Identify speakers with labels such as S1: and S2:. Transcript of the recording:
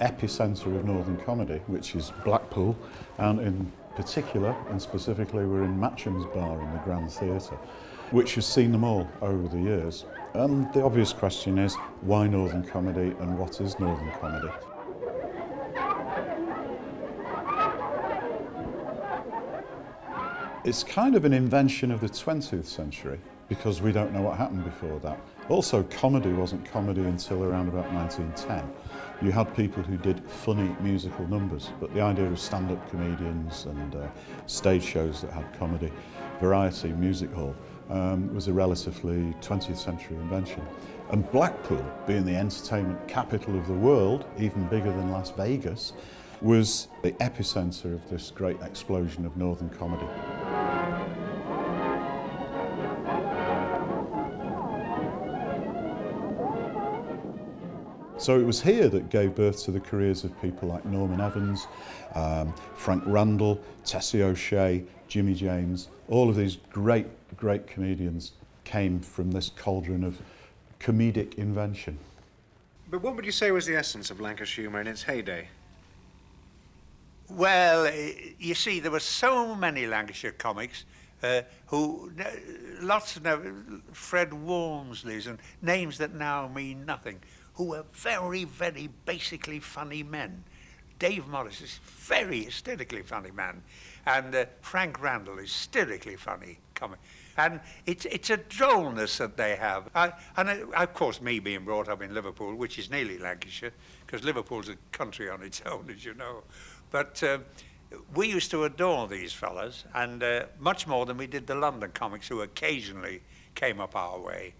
S1: epicentre of Northern comedy, which is Blackpool, and in particular and specifically we're in Matcham's Bar in the Grand Theatre, which has seen them all over the years. And the obvious question is, why Northern comedy and what is Northern comedy? It's kind of an invention of the 20th century because we don't know what happened before that. Also, comedy wasn't comedy until around about 1910. You had people who did funny musical numbers, but the idea of stand-up comedians and stage shows that had comedy, variety, music hall, was a relatively 20th century invention. And Blackpool, being the entertainment capital of the world, even bigger than Las Vegas, was the epicentre of this great explosion of Northern comedy. So it was here that gave birth to the careers of people like Norman Evans, Frank Randall, Tessie O'Shea, Jimmy James. All of these great comedians came from this cauldron of comedic invention.
S2: But what would you say was the essence of Lancashire humour in its heyday?
S3: Well, you see, there were so many Lancashire comics who, lots of Fred Walmsleys and names that now mean nothing, who were very, very basically funny men. Dave Morris is a very hysterically funny man, and Frank Randall is hysterically funny comic. And it's a drollness that they have. Of course, me being brought up in Liverpool, which is nearly Lancashire, because Liverpool's a country on its own, as you know. But we used to adore these fellas, and much more than we did the London comics, who occasionally came up our way.